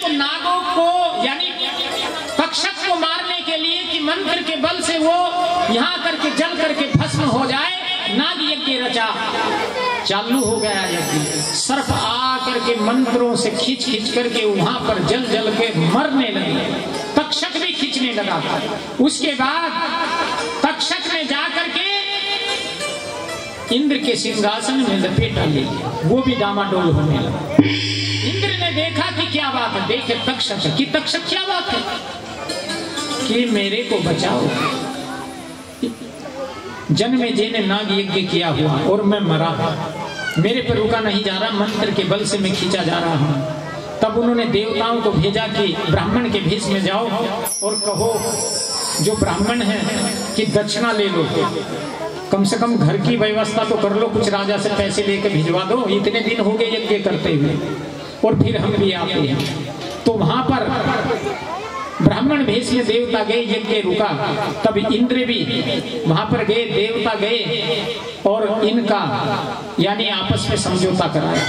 नागों को यानी तक्षक को मारने के लिए कि मंत्र के बल से वो यहाँ करके जल करके भस्म हो जाए, नाग यज्ञ रचा। चालू हो गया यज्ञ। सर्प आ करके मंत्रों से खींच खींच करके वहां पर जल जल के मरने लगे। तक्षक भी खींचने लगा। उसके बाद तक्षक ने जा करके इंद्र के सिंहासन में लपेटा ले लिया, वो भी डामाडोल होने लगा। इंद्र ने देखा कि क्या बात है, देखे तक्षक कि तक्षक क्या बात है कि मेरे को बचाओ, जन्मे जे ने नाग यज्ञ किया हुआ और मैं मरा, मेरे पर रुका नहीं जा रहा, मंत्र के बल से मैं खींचा जा रहा हूं। तब उन्होंने देवताओं को भेजा कि ब्राह्मण के भेष में जाओ और कहो जो ब्राह्मण है कि दक्षिणा ले लो, कम से कम घर की व्यवस्था तो कर लो, कुछ राजा से पैसे लेकर भिजवा दो, इतने दिन हो गए यज्ञ करते हुए और फिर हम भी आते हैं। तो वहां पर ब्राह्मण भेष में देवता गए, यज्ञ रुका। तब इंद्र भी वहां पर गए, देवता गए और इनका यानी आपस में समझौता कराया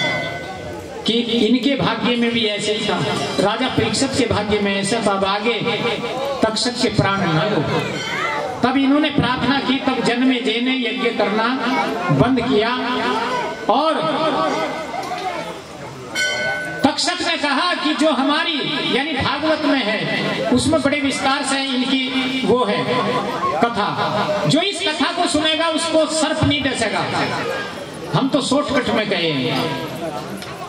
कि इनके भाग्य में भी ऐसे ही था, राजा परीक्षित के भाग्य में ऐसा था, अब आगे तक्षक के प्राण न लो। तब इन्होंने प्रार्थना की, तब जन्मे जे ने यज्ञ करना बंद किया और तक्षक ने कहा कि जो हमारी यानी भागवत में है उसमें बड़े विस्तार से इनकी वो है कथा, जो इस कथा को सुनेगा उसको सर्प नहीं डसेगा। हम तो शॉर्टकट में गए हैं।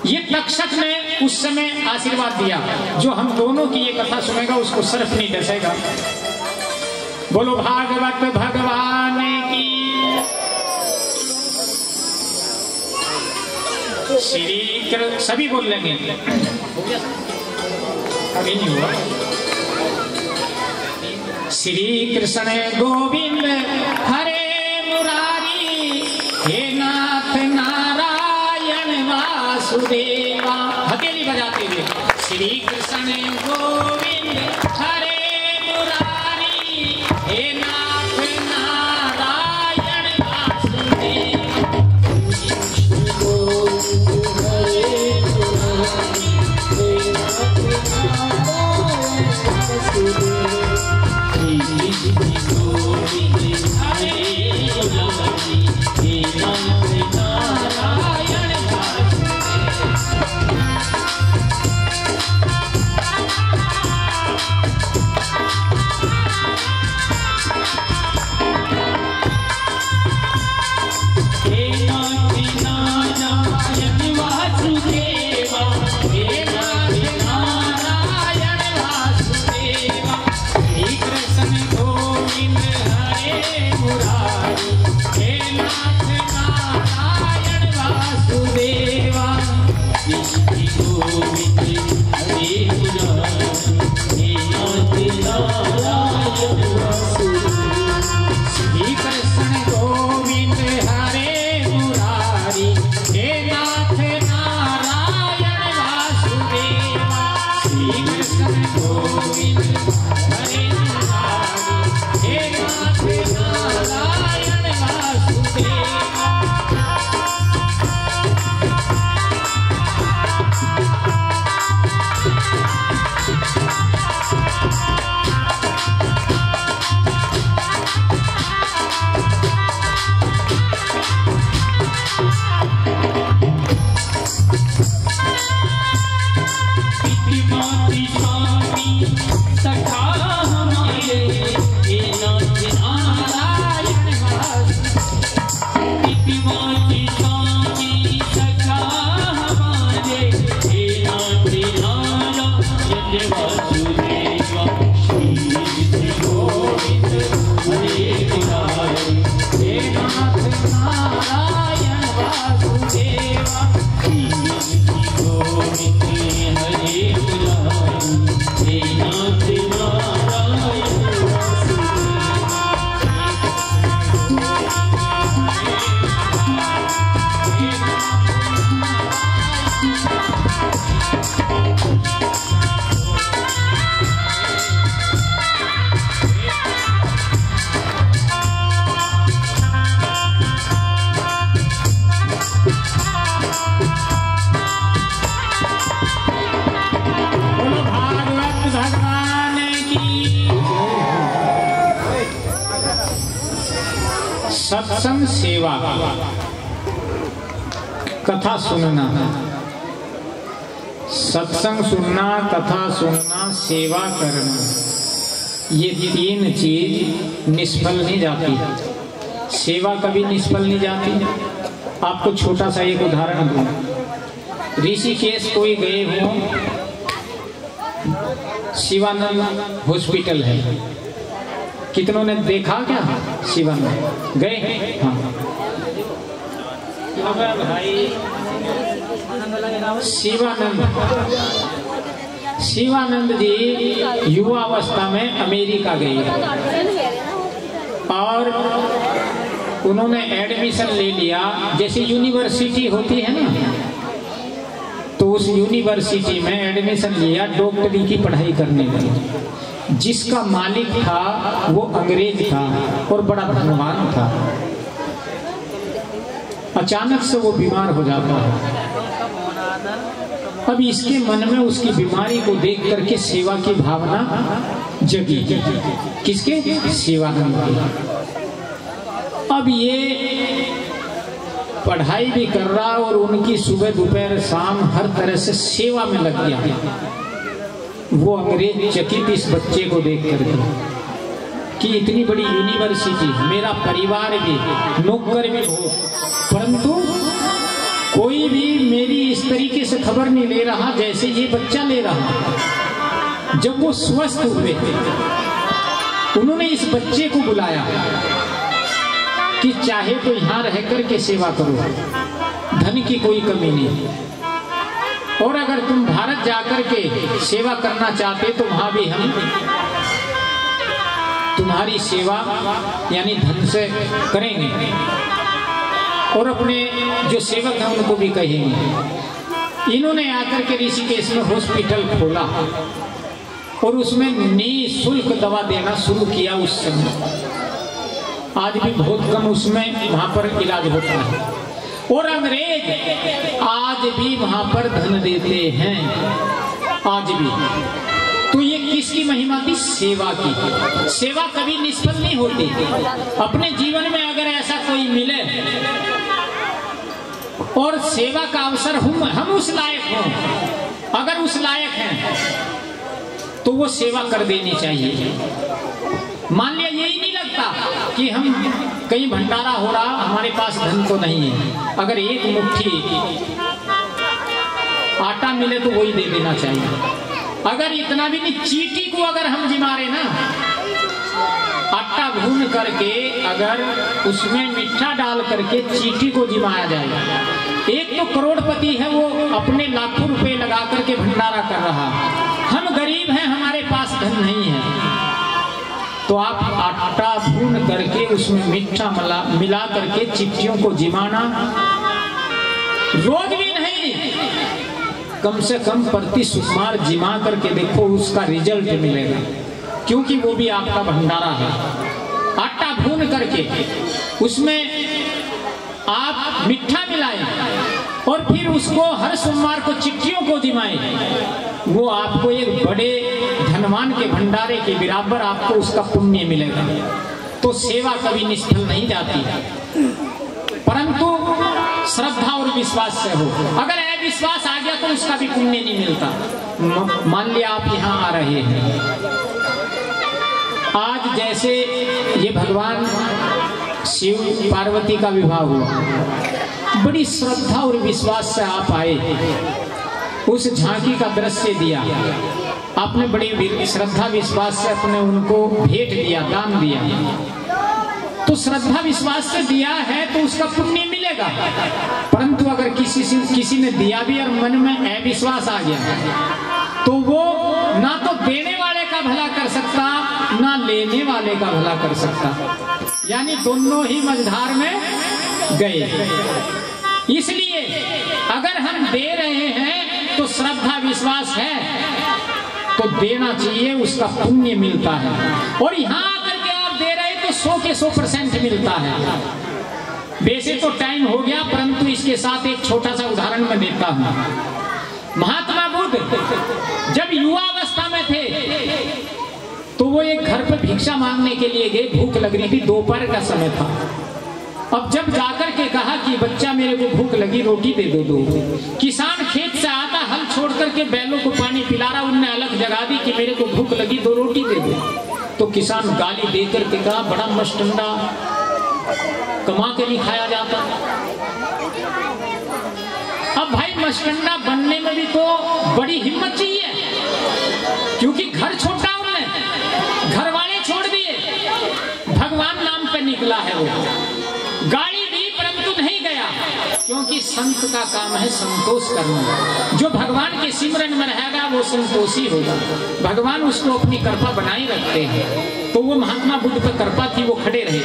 ये तक्षक ने उस समय आशीर्वाद दिया, जो हम दोनों की ये कथा सुनेगा उसको सर्प नहीं डसेगा। बोलो भागवत भगवान की। श्री कृष्ण सभी बोल लेंगे, अभी नहीं हुआ। श्री कृष्ण गोविंद हरे मुरारी, हे नाथ नारायण वासुदेवा। हथेली बजाते हुए श्री कृष्ण गोविंद हरे मुरारी, हे नाथ नारायण वासुदेवा। सत्संग सेवा, कथा सुनना, सत्संग सुनना, कथा सुनना, सेवा करना, ये तीन चीज निष्फल नहीं जाती। सेवा कभी निष्फल नहीं जाती। आपको छोटा सा एक उदाहरण दूं। ऋषिकेश कोई गए हो, शिवानंद हॉस्पिटल है, कितनों ने देखा क्या? शिवानंद गए? हाँ भाई, शिवानंद जी युवा अवस्था में अमेरिका गए और उन्होंने एडमिशन ले लिया। जैसे यूनिवर्सिटी होती है ना, तो उस यूनिवर्सिटी में एडमिशन लिया, डॉक्टरी की पढ़ाई करने लगे। जिसका मालिक था वो अंग्रेज था और बड़ा धनवान था। अचानक से वो बीमार हो जाता है। अब इसके मन में उसकी बीमारी को देख करके सेवा की भावना जगी। किसके? शिवानंद की। अब ये पढ़ाई भी कर रहा और उनकी सुबह दोपहर शाम हर तरह से सेवा में लग गया। वो अंग्रेज चकित इस बच्चे को देख करके कि इतनी बड़ी यूनिवर्सिटी, मेरा परिवार भी, नौकर भी हो, परंतु कोई भी मेरी इस तरीके से खबर नहीं ले रहा जैसे ये बच्चा ले रहा। जब वो स्वस्थ हुए, उन्होंने इस बच्चे को बुलाया कि चाहे तो यहाँ रह करके सेवा करो, धन की कोई कमी नहीं, और अगर तुम भारत जाकर के सेवा करना चाहते तो वहां भी हम तुम्हारी सेवा यानी धन से करेंगे, और अपने जो सेवक हैं उनको भी कहेंगे। इन्होंने आकर के ऋषिकेश में हॉस्पिटल खोला और उसमें निःशुल्क दवा देना शुरू किया। उस समय, आज भी बहुत कम उसमें वहां पर इलाज होता है, और अंग्रेज आज भी वहां पर धन देते हैं, आज भी। तो ये किसकी महिमा थी? सेवा की। सेवा कभी निष्फल नहीं होती। अपने जीवन में अगर ऐसा कोई मिले और सेवा का अवसर हम उस लायक हों, अगर उस लायक हैं तो वो सेवा कर देनी चाहिए। मान लिया यही नहीं लगता कि हम कहीं भंडारा हो रहा, हमारे पास धन तो नहीं है, अगर एक मुट्ठी आटा मिले तो वही दे देना चाहिए। अगर इतना भी नहीं, चींटी को अगर हम जिमा रहे ना, आटा भून करके अगर उसमें मीठा डाल करके चींटी को जिमाया जाए, एक तो करोड़पति है, वो अपने लाखों रुपए लगा करके भंडारा कर रहा, हम गरीब हैं, हमारे पास धन नहीं है, तो आप आटा भून करके उसमें मीठा मिला करके चींटियों को जिमाना, रोज भी नहीं, कम से कम प्रति सोमवार जिमा करके देखो, उसका रिजल्ट मिलेगा, क्योंकि वो भी आपका भंडारा है। आटा भून करके उसमें आप मीठा मिलाएं और फिर उसको हर सोमवार को चिट्ठियों को जिमाएं, वो आपको एक बड़े धनवान के भंडारे के बराबर आपको उसका पुण्य मिलेगा। तो सेवा कभी निष्फल नहीं जाती, परंतु श्रद्धा और विश्वास से हो। अगर अविश्वास आ गया तो उसका भी पुण्य नहीं मिलता। मान लिया आप यहाँ आ रहे हैं, आज जैसे ये भगवान शिव पार्वती का विवाह हुआ, बड़ी श्रद्धा और विश्वास से आप आए, उस झांकी का दृश्य दिया आपने, बड़ी श्रद्धा विश्वास से अपने उनको भेंट दिया, दान दिया, तो श्रद्धा विश्वास से दिया है तो उसका पुण्य मिलेगा। परंतु अगर किसी ने दिया भी और मन में अविश्वास आ गया तो वो ना तो देने वाले का भला कर सकता, ना लेने वाले का भला कर सकता, यानी दोनों ही मझधार में गए। इसलिए अगर हम दे रहे हैं तो श्रद्धा विश्वास है तो देना चाहिए, उसका पुण्य मिलता है। और यहाँ आकर के आप दे रहे तो 100 के 100% मिलता है। वैसे तो टाइम हो गया, परंतु इसके साथ एक छोटा सा उदाहरण मैं देता हूँ। महात्मा बुद्ध जब युवा अवस्था में थे तो वो एक घर पर भिक्षा मांगने के लिए गए, भूख लग रही थी, दोपहर का समय था, अब जब जाकर के कहा कि बच्चा मेरे को भूख लगी, रोटी दे दो। किसान खेत से आता, हल छोड़ करके बैलों को पानी पिला रहा, उनने अलग जगा दी कि मेरे को भूख लगी, 2 रोटी दे दो। तो किसान गाली देकर के कहा, बड़ा मस्टंडा, कमा के नहीं खाया जाता। अब भाई मस्टंडा बनने में भी तो बड़ी हिम्मत चाहिए, क्योंकि घर छोटा उनने, घर वाले छोड़ दिए, भगवान नाम पे निकला है वो। गाड़ी दी परंतु नहीं गया, क्योंकि संत का काम है संतोष करना। जो भगवान के सिमरन में रहेगा वो संतोषी होगा। भगवान उसको अपनी कृपा बनाए रखते हैं। तो वो महात्मा बुद्ध पर कृपा थी, वो खड़े रहे।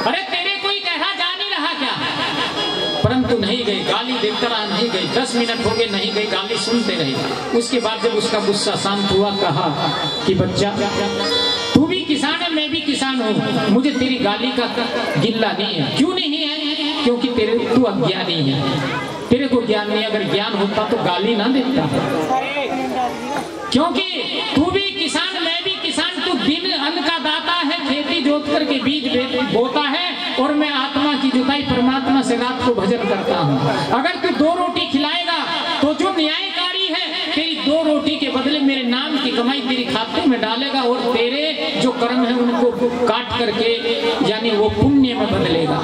अरे तेरे कोई कहा जा नहीं रहा क्या? परंतु नहीं गए, गाली देता रहा, नहीं गए। 10 मिनट हो गए, नहीं गए, गाली सुनते रहे। उसके बाद जब उसका गुस्सा शांत हुआ, कहा कि बच्चा तू भी किसान है, मैं भी किसान हूँ, मुझे तेरी गाली का गिल्ला नहीं है। क्यों नहीं है? क्योंकि तू अज्ञानी है, तेरे को ज्ञान नहीं। अगर ज्ञान होता तो गाली ना देता। क्योंकि तू भी किसान, मैं भी किसान। तू दिन अन्न का दाता है, खेती जोत करके बीज बोता है, और मैं आत्मा की जुताई परमात्मा से रात को भजन करता हूँ। अगर तू 2 रोटी खिलाएगा तो जो न्यायकारी है, तेरी 2 रोटी के बदले मेरे नाम की कमाई तेरी खाते में डालेगा, और तेरे जो कर्म है उनको काट करके यानी वो पुण्य में बदलेगा।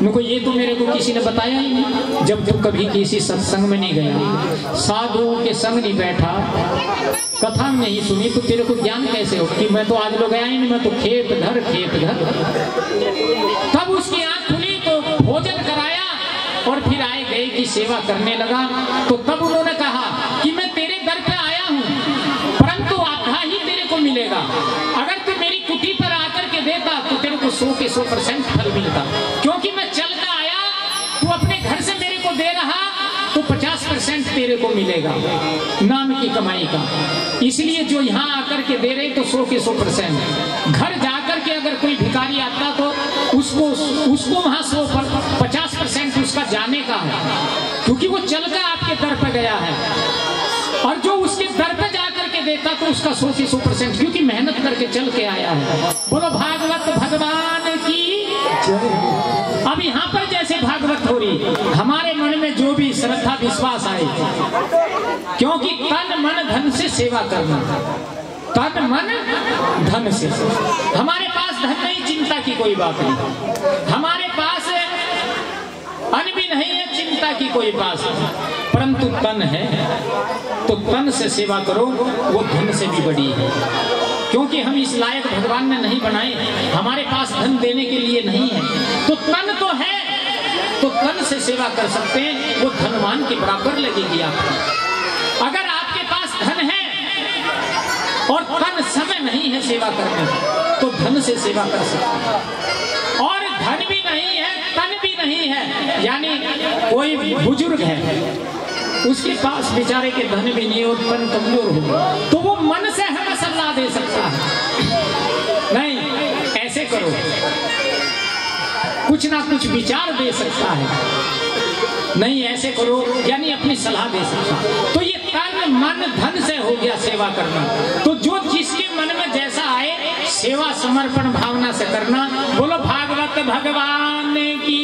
उनको ये तो मेरे को किसी ने बताया ही नहीं। जब तू कभी किसी सत्संग में नहीं गया, साधुओं के संग नहीं बैठा, कथा नहीं सुनी, तो तेरे को ज्ञान कैसे हो कि मैं तो आज लोग गया ही नहीं, मैं तो खेत घर। तब उसकी आंख खुली तो भोजन कराया, और फिर आए गए की सेवा करने लगा। तो तब उन्होंने कहा कि मैं तेरे दर पे आया हूँ, परंतु आधा ही तेरे को मिलेगा। अगर तू मेरी कुटी पर आकर के देता तो तेरे को 100 के 100% फल मिलता। क्योंकि मैं चल कर आया, तू अपने घर से मेरे को दे रहा, तो 50% तेरे को मिलेगा नाम की कमाई का। इसलिए जो यहाँ आकर के दे रहे तो 100 के 100%। घर जाकर के अगर कोई भिखारी आता तो उसको वहाँ 50% उसका जाने का है, क्योंकि वो चल कर आपके दर पर गया है। और जो उसके दर पे जाकर के देता तो उसका 100 से 100%, क्योंकि मेहनत करके चल के आया है। बोलो भागवत भगवान की। अब यहाँ पर जैसे भागवत हो रही, हमारे मन में जो भी श्रद्धा विश्वास आए, क्योंकि तन मन धन से सेवा करना, तन मन धन से। हमारे पास धन नहीं, चिंता की कोई बात नहीं। हमारे पास अन्न भी नहीं है, चिंता की कोई बात नहीं। परंतु तन है तो तन से सेवा करो, वो धन से भी बड़ी है। क्योंकि हम इस लायक भगवान ने नहीं बनाए, हमारे पास धन देने के लिए नहीं है। तो तन तो है, तो तन से सेवा कर सकते हैं, वो धनवान के बराबर लगेगी आपको। अगर आपके पास धन है और तन समय नहीं है सेवा करने, तो धन से सेवा कर सकते हैं। और धन भी नहीं है, तन भी नहीं है, यानी कोई बुजुर्ग है, उसके पास बेचारे के धन भी नहीं और तन कमजोर हो, तो वो मन से हमें सलाह दे सकता है, नहीं ऐसे करो, कुछ ना कुछ विचार दे सकता है, नहीं ऐसे करो, यानी अपनी सलाह दे सकता है। तो ये तन मन धन से हो गया सेवा करना। तो जो जिसके मन में जैसा आए, सेवा समर्पण भावना से करना। बोलो भागवत भगवान की।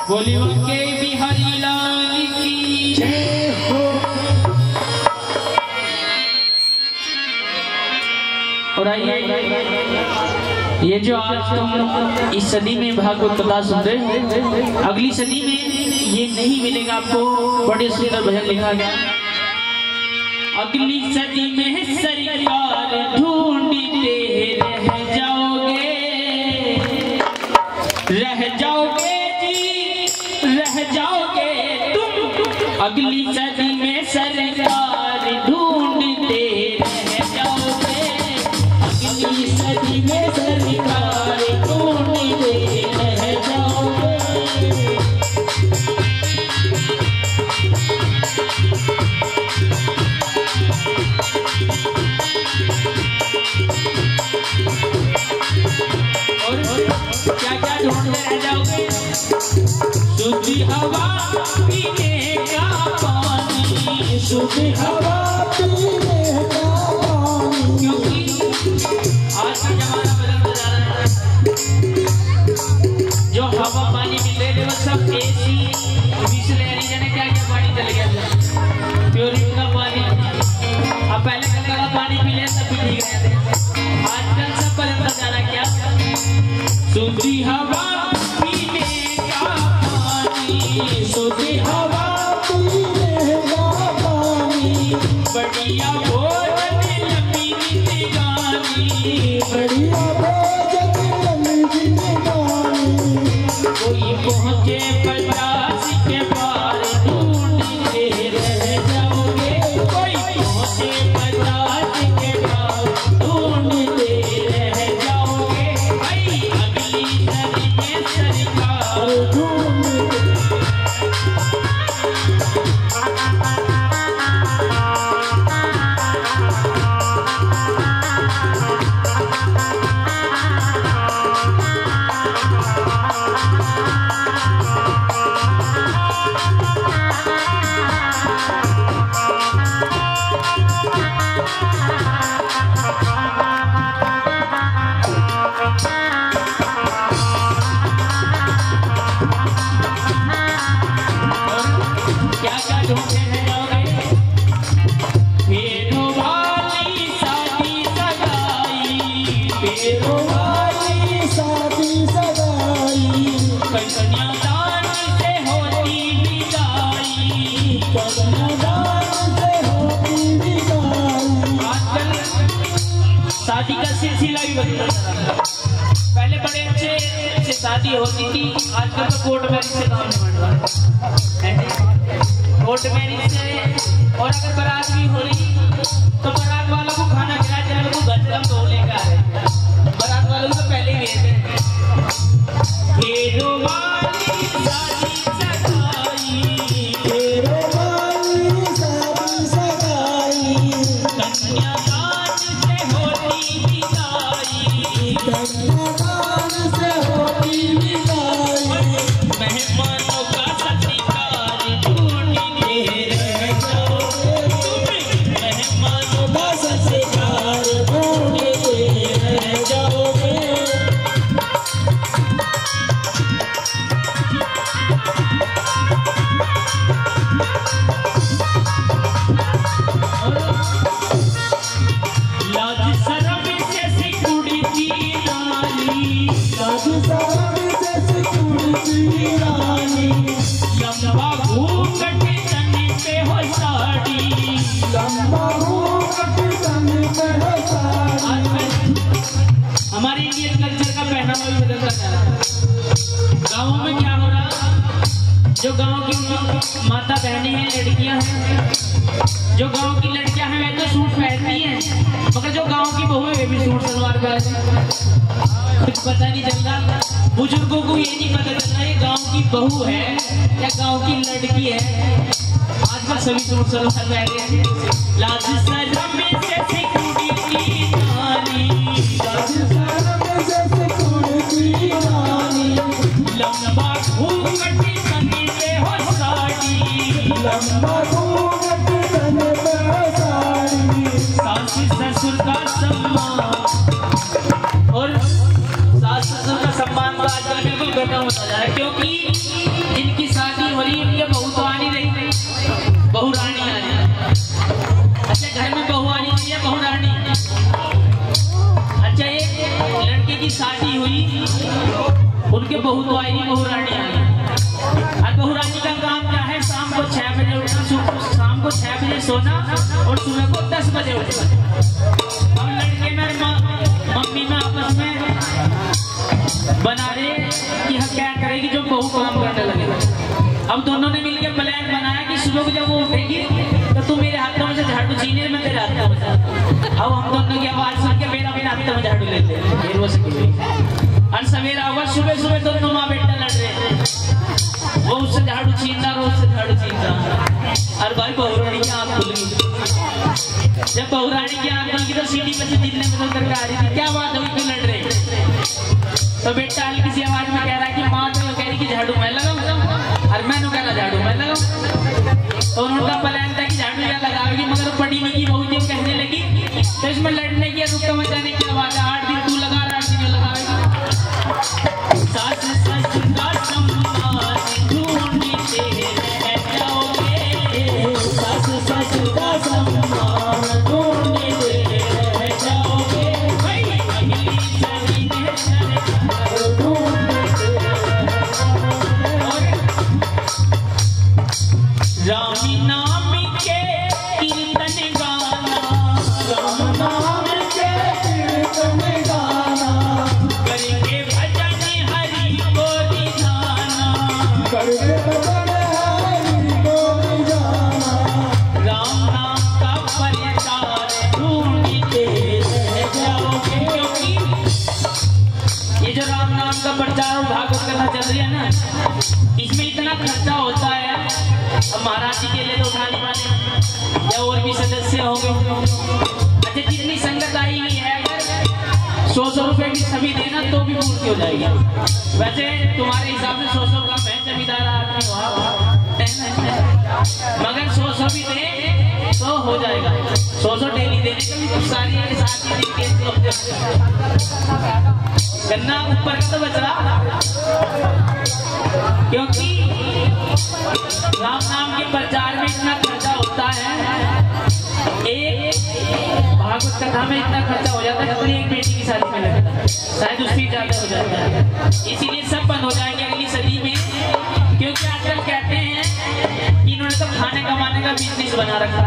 बोलियो के बिहारी लाल की जय हो। और आइए, ये जो आज तुम इस सदी में भागवत कथा सुन रहे, अगली सदी में ये नहीं मिलेगा आपको। बड़े सुंदर भजन लिखा गया, अगली सदी में सरकार ढूंढते रह जाओगे, रह जाओगे जी, रह जाओगे तुम। अगली सदी में सरकार ढूंढते रह जाओगे, अगली सदी में सरकार ढूंढते रह जाओगे। क्या क्या ढूंढते रह जाओगे? शुद्ध हवा पीने का पानी, शुद्ध हवा पीने का पानी, क्योंकि आज का जमाना बदलता जा रहा है। जो हवा पानी मिल रहे थे वो सब एसी बिसलेरी जाने क्या क्या पानी चले गया था, प्योरिटी का पानी। अब पहले गंगा का पानी पी ले तब भी ठीक रहते, आजकल सब बदलता जा रहा। क्या शुद्ध हवा पीने का पानी, शुद्ध हवा पीने का पानी, बढ़िया भोजन लंबी जिंदगानी, बढ़िया भोजन लंबी जिंदगानी। कोई पहुंचे 50 के पार ढूंढते रह जाओगे, कोई पहुंचे 50 के पार ढूंढते रह जाओगे। भाई अगली सदी में सरकार ढूंढते। शादी का सिलसिला भी बदल रहा है। पहले बड़े अच्छे से शादी होती थी, आजकल तो कोर्ट मैरिज से काम निपट रहा है। कोर्ट मैरिज से, और अगर बारात भी हो रही तो बारात वालों को खाना खिलाया जाए, तो घर से हम दो लेकर आ रहे हैं, बारात वालों को तो पहले ही भेज दें। ढेरों वाली शादी सगाई, ढेरों वाली शादी सगाई, कन्यादान से होती विदाई, कन्यादान से होती विदाई, मेहमानों का सत्कार ढूंढते रह जाओगे, मेहमानों का सत्कार ढूंढते रह जाओगे। लाज शर्म से सिकुड़ती रानी, लाज शर्म से सिकुड़ती रानी, लंबा घूंघट तन पे हो साड़ी, लंबा घूंघट तन पे हो साड़ी। हमारे इंडियन कल्चर का पहनावा भी बदलता जा रहा है। गाँवों में क्या हो रहा है, जो गाँव की माता बहनें हैं, लड़कियां हैं, जो गांव की लड़कियां हैं वे तो सूट पहनती हैं, मगर जो गांव की बहू है वे भी सूट सलवार पहनती हैं। कुछ पता नहीं चलता, बुजुर्गों को ये नहीं पता चलता ये गांव की बहू है या गांव की लड़की है। आजकल सभी सूट सलवार पहन रहे हैं। लाज शर्म से सिकुड़ती रानी, लाज शर्म से सिकुड़ती रानी, लंबा घूंघट तन पे हो साड़ी, लंबा घूंघट तन पे हो साड़ी, सास ससुर का सम्मान, और सास ससुर का सम्मान तो आजकल बिल्कुल खत्म होता जा रहा है, क्योंकि जिनकी शादी हो रही उनके बहू तो आनी नहीं, बहू रानी आ रही। अच्छा, घर में बहू आनी चाहिए, बहू रानी। अच्छा, एक लड़के की शादी हुई, उनके बहू तो आई नहीं, बहू रानी आ गई। और बहू रानी का काम क्या है? शाम को 6 बजे उठना, शाम को 6 बजे सोना और सुबह को 10 बजे उठना। और लड़के में मम्मी में आपस में बना रहे कि हम क्या करेगी जो बहू काम करने लगेगा। अब दोनों ने मिलकर प्लान बनाया कि सुबह को जब वो उठेगी तो तू मेरे हाथों में से झाड़ू छीने, मैं तेरे हाथों में से। अब हम दोनों की आवाज सुन के मेरा अपने हाथों में झाड़ू लेते हैं। और सवेरा हुआ, सुबह सुबह दोनों माँ बेटा लड़ रहे हैं, वो उससे झाड़ू छीनता, वो उससे झाड़ू छीनता। और भाई बहुरानी की आंख खुल गई। जब बहुरानी की आंख खुल गई तो सीढ़ी पर से दिल्ली में करके आ रही थी, क्या बात हुई, क्यों लड़ रहे? तो बेटा हल्की सी आवाज में कह रहा है कि माँ तो कह रही कि झाड़ू मैं लगाऊं और मैंने कह रहा झाड़ू मैं लगाऊं। तो उनका प्लान था कि झाड़ू या लगाएगी, मगर बड़ी निकी बहू जब कहने लगी तो इसमें लड़ने की रुक मचाने की आवाज है। 8 दिन तू लगा रहा, 8 दिन लगाएगी। सास ससुर का सम्मान ढूंढते रह जाओगे, सास ससुर का सम्मान ढूंढते रह जाओगे, अगली सदी में सरकार ढूंढते। राम नाम के कीर्तन गाना, राम नाम के कीर्तन गाना, करके भजन हरि को रिझाना, करके भजन हरि को रिझाना, राम नाम का प्रचार ढूंढते रह जाओगे। क्योंकि ये जो राम नाम का प्रचार और भागवत कथा चल रही है ना, इसमें इतना खर्चा होता है। अब महाराज जी के लिए तो उठा नहीं पाने, या और भी सदस्य होंगे। अच्छा, जितनी संगत आई हुई है, अगर 100-100 रुपए की सभी देना तो भी पूर्ति हो जाएगी। वैसे तुम्हारे हिसाब से 100-100 का मैं जमींदार आदमी हुआ, मगर 100-100 भी दे तो हो जाएगा। 100-100 डेली देने का भी कुछ सारी साथी गन्ना ऊपर का तो बच रहा। क्योंकि राम नाम के प्रचार में इतना खर्चा होता है, एक भागवत कथा में इतना खर्चा हो जाता है जितनी एक बेटी की शादी में लगता है, शायद उससे ज्यादा हो जाता है। इसीलिए सब बंद हो जाएंगे अगली सदी में। क्योंकि आजकल कहते हैं कि इन्होंने तो खाने कमाने का बिजनेस बना रखा,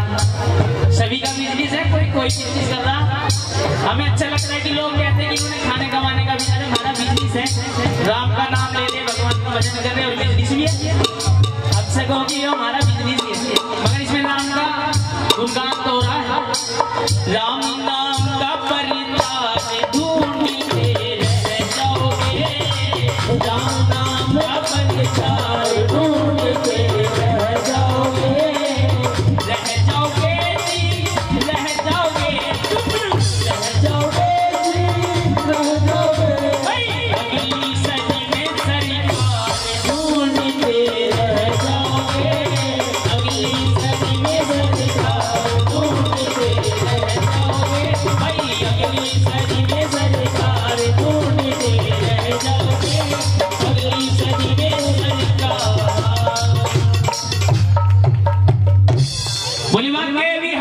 सभी का बिजनेस है, कोई बिजनेस कर रहा। हमें अच्छा लगता है कि लोग कहते हैं कि इन्होंने खाने कमाने का बिजनेस, हमारा बिजनेस है राम का नाम ले ले, भगवान का भजन कर रहे और बिजनेस भी है। अब से कहो कि हमारा बिजनेस है, मगर इसमें राम का गुणगान तो हो रहा है। राम नाम का परिताज ढूंढते रह जाओगे, राम नाम का परिताज ढूंढते रह जाओगे, रह जाओगे जी, रह जाओगे, रह जाओगे जी, रह जाओगे। अगली सदी में सरकार ढूंढते रह जाओगे, अगली सदी में सरकार ढूंढते रह जाओगे, अगली सदी में सरकार ढूंढते रह जाओगे, अगली सदी में सरकार। बोली बात के